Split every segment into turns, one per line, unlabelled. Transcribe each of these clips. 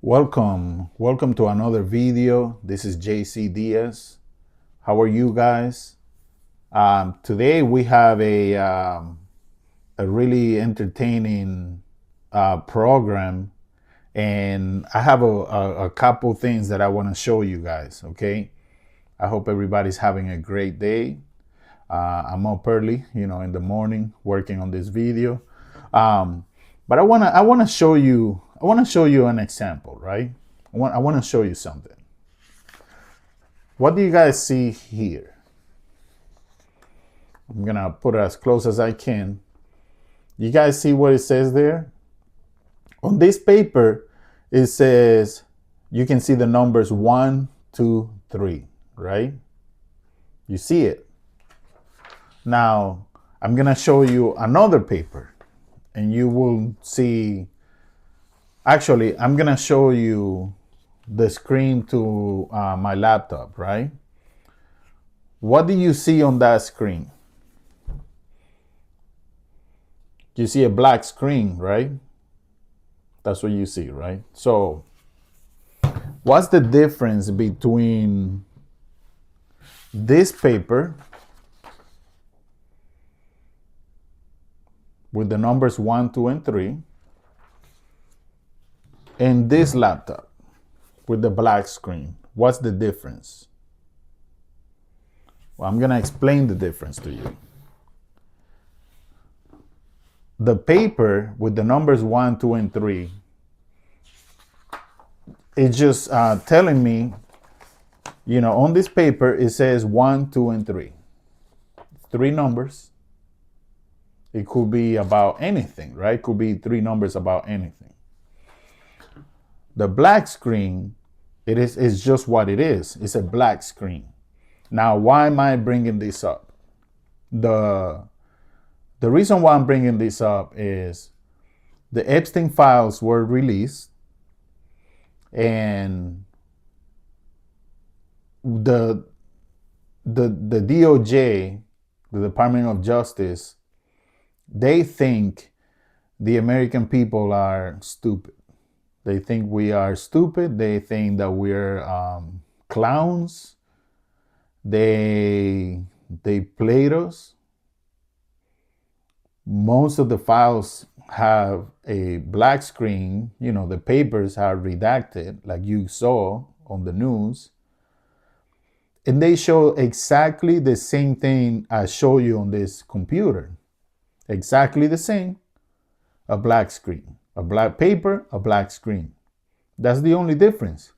Welcome to another video. This is JC Diaz. How are you guys? Today we have a really entertaining program, and I have a couple things that I want to show you guys. Okay, I hope everybody's having a great day. I'm up early, in the morning, working on this video. But I want to show you an example, right? I want to show you something. What do you guys see here? I'm gonna put it as close as I can. You guys see what it says there? On this paper, it says, you can see the numbers 1, 2, 3, right? You see it. Now, I'm gonna show you another paper, and you will see. Actually, I'm gonna show you the screen to my laptop, right? What do you see on that screen? You see a black screen, right? That's what you see, right? So, what's the difference between this paper with the numbers 1, 2, and 3 and this laptop with the black screen? What's the difference? Well, I'm going to explain the difference to you. The paper with the numbers 1, 2, and 3, it's just telling me, on this paper, it says 1, 2, and 3. 3 numbers. It could be about anything, right? It could be 3 numbers about anything. The black screen, it's just what it is. It's a black screen. Now, why am I bringing this up? The reason why I'm bringing this up is the Epstein files were released, and the DOJ, the Department of Justice, they think the American people are stupid. They think we are stupid. They think that we're clowns. They played us. Most of the files have a black screen. The papers are redacted, like you saw on the news. And they show exactly the same thing I show you on this computer. Exactly the same. A black screen. A black paper, a black screen. That's the only difference.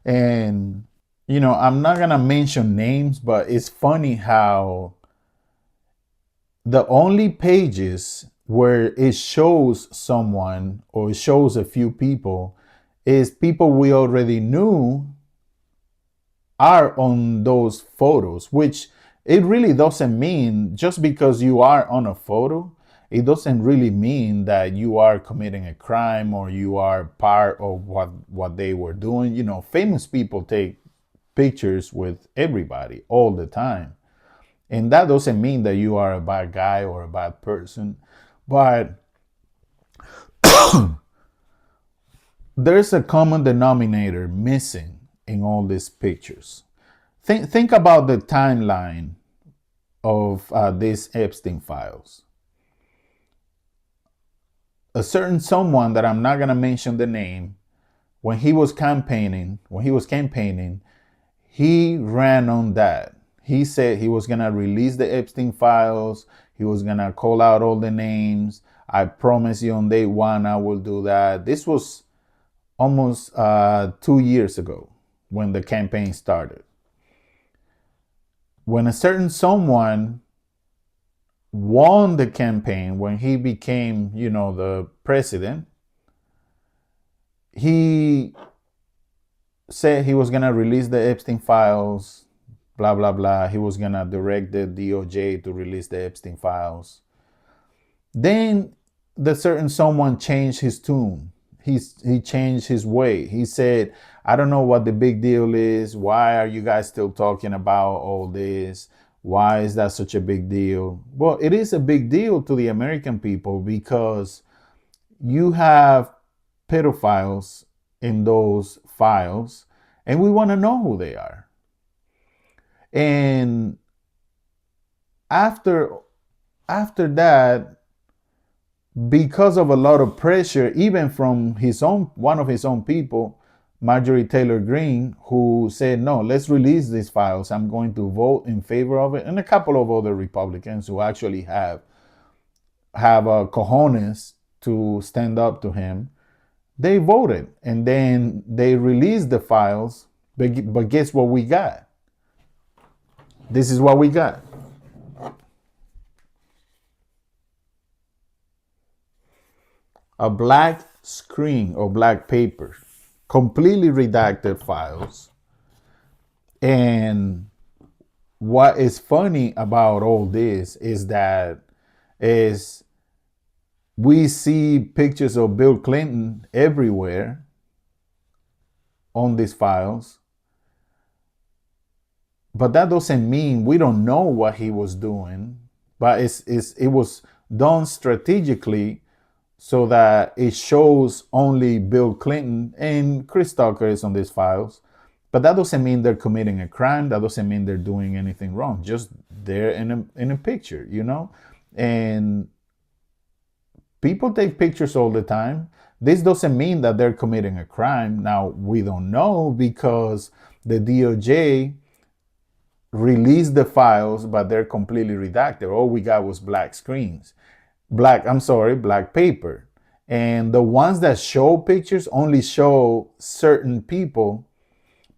And, I'm not going to mention names, but it's funny how the only pages where it shows someone or it shows a few people is people we already knew are on those photos, which it really doesn't mean just because you are on a photo. It doesn't really mean that you are committing a crime or you are part of what they were doing. Famous people take pictures with everybody all the time. And that doesn't mean that you are a bad guy or a bad person. But there's a common denominator missing in all these pictures. Think about the timeline of these Epstein files. A certain someone that I'm not going to mention the name, when he was campaigning, he ran on that. He said he was going to release the Epstein files. He was going to call out all the names. I promise you on day 1, I will do that. This was almost 2 years ago when the campaign started. When a certain someone won the campaign, when he became, the president, he said he was going to release the Epstein files, blah, blah, blah. He was going to direct the DOJ to release the Epstein files. Then the certain someone changed his tune. He changed his way. He said, I don't know what the big deal is. Why are you guys still talking about all this? Why is that such a big deal? Well, it is a big deal to the American people because you have pedophiles in those files, and we want to know who they are. And after that, because of a lot of pressure, even from one of his own people, Marjorie Taylor Greene, who said, no, let's release these files. I'm going to vote in favor of it. And a couple of other Republicans who actually have a cojones to stand up to him, they voted. And then they released the files. But guess what we got? This is what we got. A black screen or black paper, completely redacted files. And what is funny about all this is that we see pictures of Bill Clinton everywhere on these files, but that doesn't mean we don't know what he was doing. But it was done strategically so that it shows only Bill Clinton and Chris Tucker is on these files. But that doesn't mean they're committing a crime. That doesn't mean they're doing anything wrong. Just they're in a picture, you know? And people take pictures all the time. This doesn't mean that they're committing a crime. Now, we don't know because the DOJ released the files, but they're completely redacted. All we got was black paper. And the ones that show pictures only show certain people,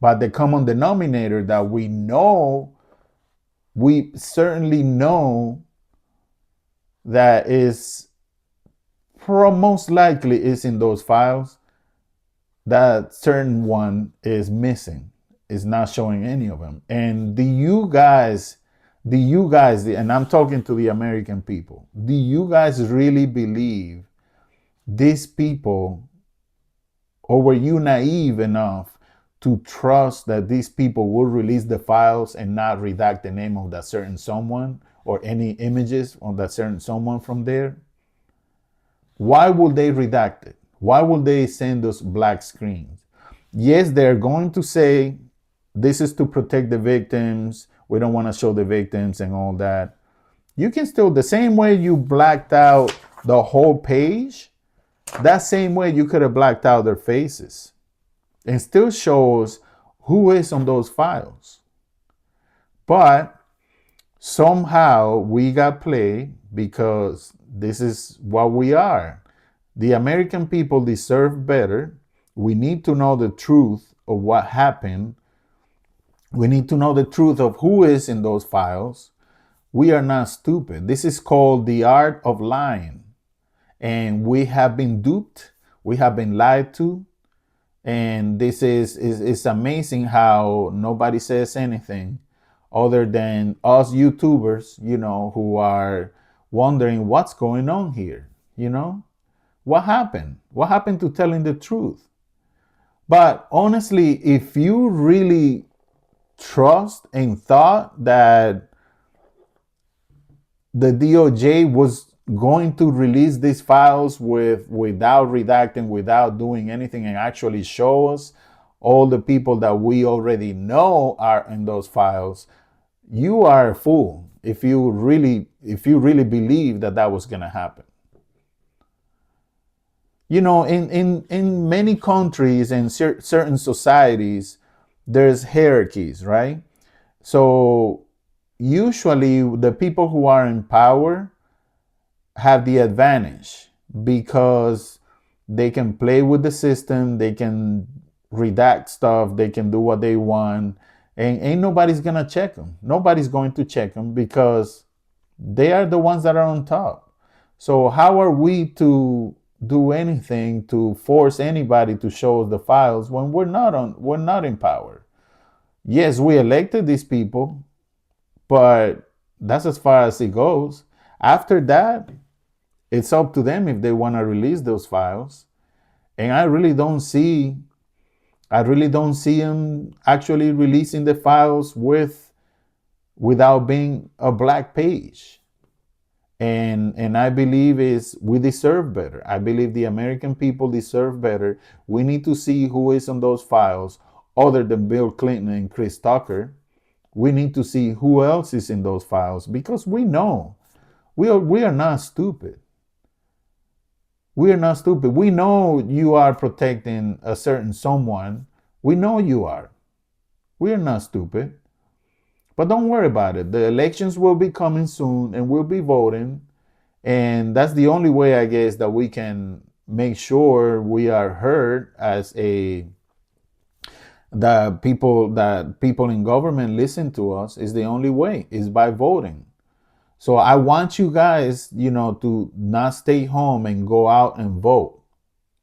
but the common denominator that we certainly know that is most likely is in those files, that certain one is missing, is not showing any of them. And do you guys, and I'm talking to the American people, do you guys really believe these people, or were you naive enough to trust that these people will release the files and not redact the name of that certain someone or any images on that certain someone from there? Why would they redact it? Why would they send us black screens? Yes, they're going to say this is to protect the victims. We don't want to show the victims and all that. You can still, the same way you blacked out the whole page, that same way you could have blacked out their faces and still shows who is on those files. But somehow we got played because this is what we are. The American people deserve better. We need to know the truth of what happened. We need to know the truth of who is in those files. We are not stupid. This is called the art of lying. And we have been duped. We have been lied to. And this is amazing how nobody says anything other than us YouTubers, you know, who are wondering what's going on here, you know? What happened? What happened to telling the truth? But honestly, if you really trust and thought that the DOJ was going to release these files without redacting, without doing anything, and actually show us all the people that we already know are in those files, you are a fool if you really believe that was going to happen. You know, in many countries and certain societies, there's hierarchies, right? So usually the people who are in power have the advantage because they can play with the system, they can redact stuff, they can do what they want, and ain't nobody's gonna check them. Nobody's going to check them because they are the ones that are on top. So how are we to do anything to force anybody to show us the files when we're not in power? Yes, we elected these people, but that's as far as it goes. After that, it's up to them if they want to release those files. And I really don't see them actually releasing the files without being a black page. And I believe is we deserve better. I believe the American people deserve better. We need to see who is on those files other than Bill Clinton and Chris Tucker. We need to see who else is in those files because we know we are not stupid. We are not stupid. We know you are protecting a certain someone. We know you are. We are not stupid. But don't worry about it. The elections will be coming soon and we'll be voting. And that's the only way, I guess, that we can make sure we are heard as a that people in government listen to us is the only way is by voting. So I want you guys, to not stay home and go out and vote.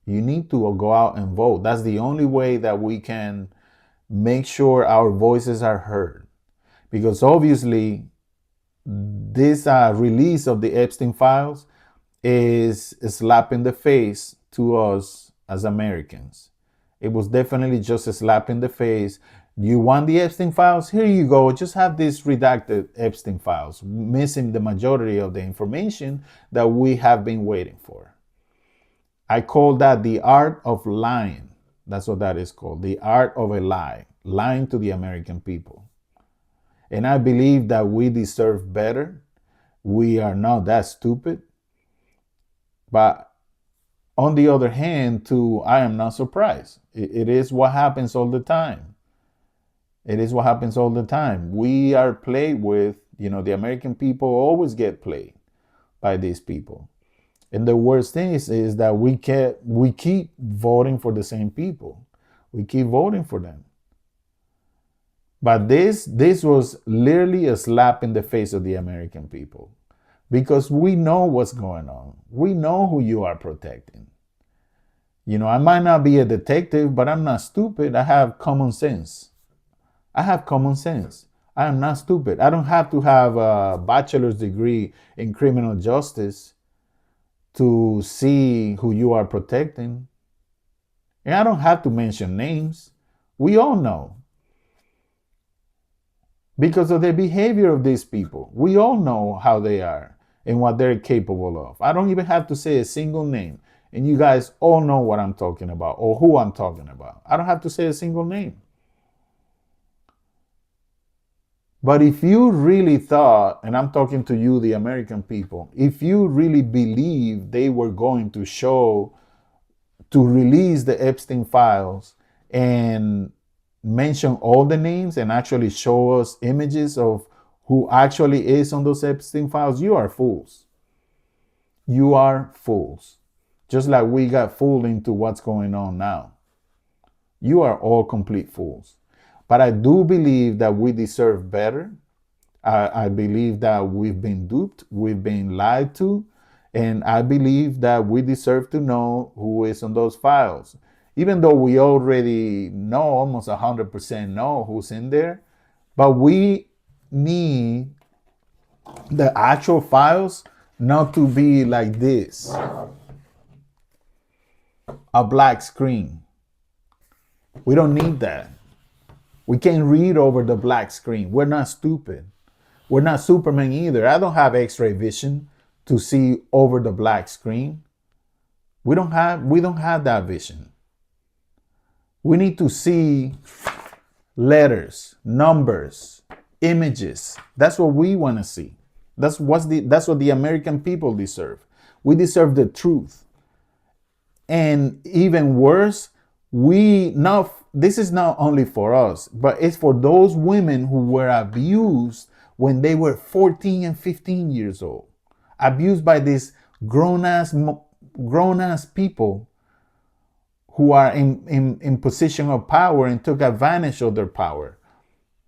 You need to go out and vote. That's the only way that we can make sure our voices are heard. Because obviously, this release of the Epstein files is a slap in the face to us as Americans. It was definitely just a slap in the face. You want the Epstein files? Here you go. Just have these redacted Epstein files, missing the majority of the information that we have been waiting for. I call that the art of lying. That's what that is called. The art of a lie, lying to the American people. And I believe that we deserve better. We are not that stupid. But on the other hand, too, I am not surprised. It is what happens all the time. It is what happens all the time. We are played with, the American people always get played by these people. And the worst thing is that we keep voting for the same people. We keep voting for them. But this was literally a slap in the face of the American people because we know what's going on. We know who you are protecting. I might not be a detective, but I'm not stupid. I have common sense. I have common sense. I am not stupid. I don't have to have a bachelor's degree in criminal justice to see who you are protecting. And I don't have to mention names. We all know. Because of the behavior of these people. We all know how they are and what they're capable of. I don't even have to say a single name. And you guys all know what I'm talking about or who I'm talking about. I don't have to say a single name. But if you really thought, and I'm talking to you, the American people, if you really believe they were going to release the Epstein files and mention all the names and actually show us images of who actually is on those Epstein files, you are fools. You are fools. Just like we got fooled into what's going on now. You are all complete fools. But I do believe that we deserve better. I believe that we've been duped, we've been lied to, and I believe that we deserve to know who is on those files. Even though we already know, almost 100% know who's in there, but we need the actual files not to be like this, a black screen. We don't need that. We can't read over the black screen. We're not stupid. We're not Superman either. I don't have X-ray vision to see over the black screen. We don't have that vision. We need to see letters, numbers, images. That's what we want to see. That's what the American people deserve. We deserve the truth. And even worse, this is not only for us, but it's for those women who were abused when they were 14 and 15 years old. Abused by these grown-ass people who are in position of power and took advantage of their power.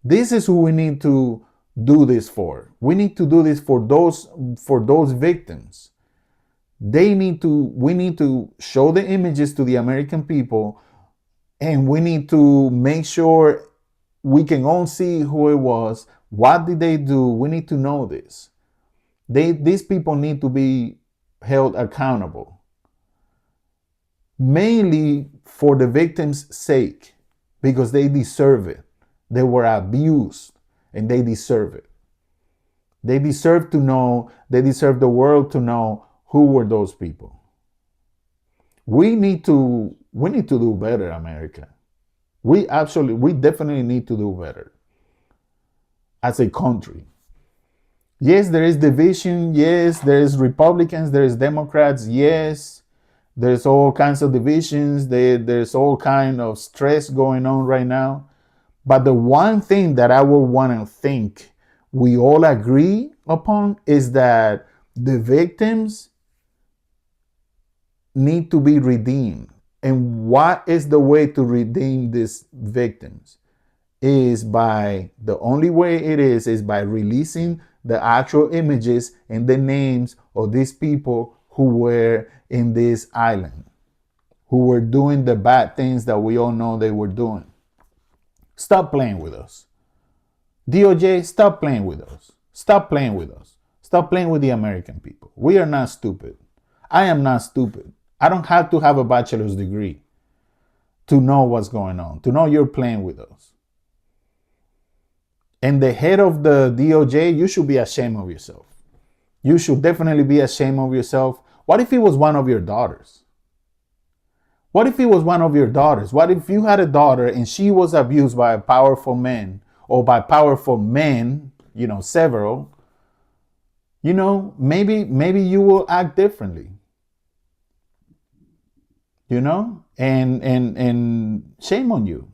This is who we need to do this for. We need to do this for those victims. We need to show the images to the American people, and we need to make sure we can all see who it was. What did they do? We need to know this. These people need to be held accountable. Mainly for the victims' sake, because they deserve it. They were abused and they deserve it. They deserve to know, they deserve the world to know who were those people. We need to do better, America. We definitely need to do better as a country. Yes, there is division. Yes, there is Republicans, there is Democrats. Yes, there's all kinds of divisions. There's all kind of stress going on right now. But the one thing that I would want to think we all agree upon is that the victims need to be redeemed. And what is the way to redeem these victims? Is by the only way it is by releasing the actual images and the names of these people who were in this island, who were doing the bad things that we all know they were doing. Stop playing with us. DOJ, stop playing with us. Stop playing with us. Stop playing with the American people. We are not stupid. I am not stupid. I don't have to have a bachelor's degree to know what's going on, to know you're playing with us. And the head of the DOJ, you should be ashamed of yourself. You should definitely be ashamed of yourself. What if it was one of your daughters? What if it was one of your daughters? What if you had a daughter and she was abused by a powerful man or by powerful men, several? Maybe you will act differently. And shame on you.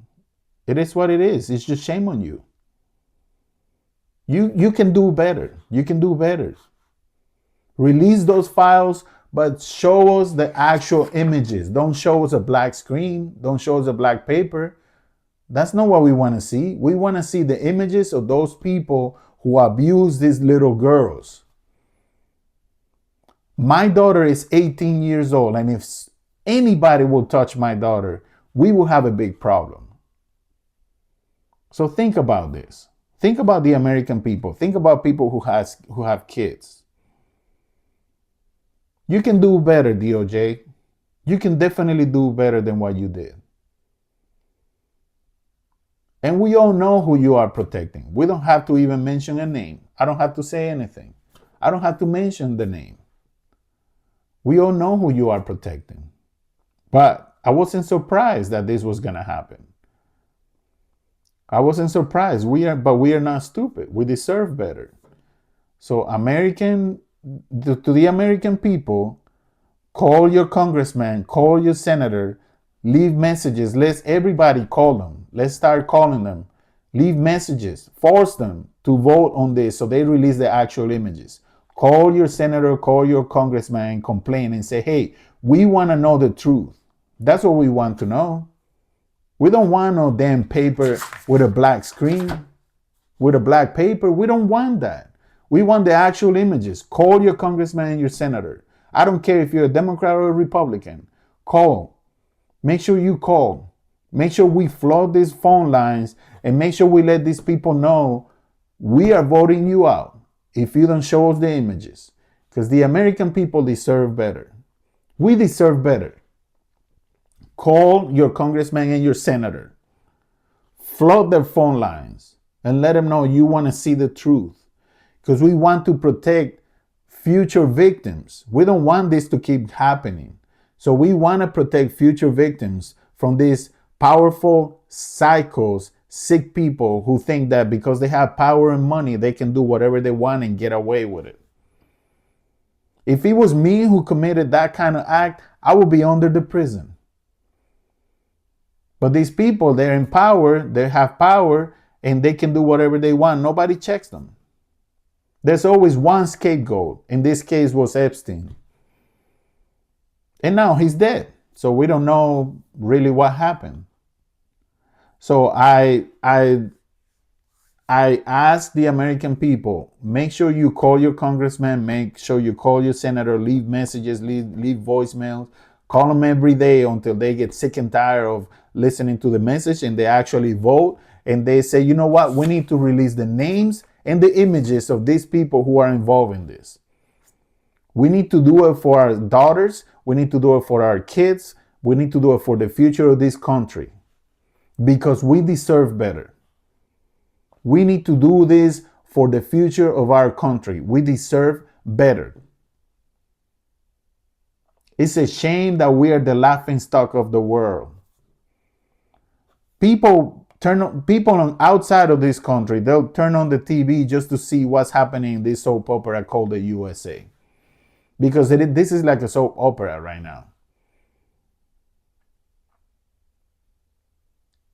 It is what it is. It's just shame on you. You can do better. You can do better. Release those files, but show us the actual images. Don't show us a black screen. Don't show us a black paper. That's not what we want to see. We want to see the images of those people who abuse these little girls. My daughter is 18 years old, and if anybody will touch my daughter, we will have a big problem. So think about this. Think about the American people. Think about people who have kids. You can do better, DOJ. You can definitely do better than what you did. And we all know who you are protecting. We don't have to even mention a name. I don't have to say anything. I don't have to mention the name. We all know who you are protecting. But I wasn't surprised that this was going to happen. I wasn't surprised. But we are not stupid. We deserve better. So to the American people, call your congressman, call your senator, leave messages. Let everybody call them. Let's start calling them. Leave messages. Force them to vote on this so they release the actual images. Call your senator, call your congressman, and complain and say, hey, we want to know the truth. That's what we want to know. We don't want no damn paper with a black screen, with a black paper. We don't want that. We want the actual images. Call your congressman and your senator. I don't care if you're a Democrat or a Republican. Call. Make sure you call. Make sure we flood these phone lines and make sure we let these people know we are voting you out if you don't show us the images. Because the American people deserve better. We deserve better. Call your congressman and your senator. Flood their phone lines and let them know you want to see the truth. Because we want to protect future victims. We don't want this to keep happening. So we want to protect future victims from these powerful psychos, sick people who think that because they have power and money, they can do whatever they want and get away with it. If it was me who committed that kind of act, I would be under the prison. But these people, they're in power, they have power, and they can do whatever they want. Nobody checks them. There's always one scapegoat. In this case was Epstein. And now he's dead. So we don't know really what happened. So I ask the American people, make sure you call your congressman, make sure you call your senator, leave messages, leave voicemails, call them every day until they get sick and tired of listening to the message and they actually vote. And they say, you know what, we need to release the names and the images of these people who are involved in this. We need to do it for our daughters. We need to do it for our kids. We need to do it for the future of this country because we deserve better. We need to do this for the future of our country. We deserve better. It's a shame that we are the laughing stock of the world. People on outside of this country, they'll turn on the TV just to see what's happening in this soap opera called the USA. Because this is like a soap opera right now.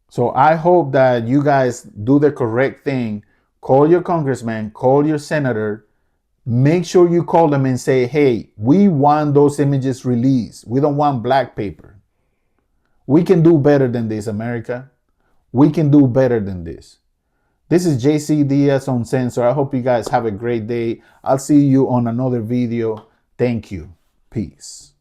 So I hope that you guys do the correct thing. Call your congressman, call your senator. Make sure you call them and say, hey, we want those images released. We don't want black paper. We can do better than this, America. We can do better than this. This is JC Diaz on Censor. I hope you guys have a great day. I'll see you on another video. Thank you. Peace.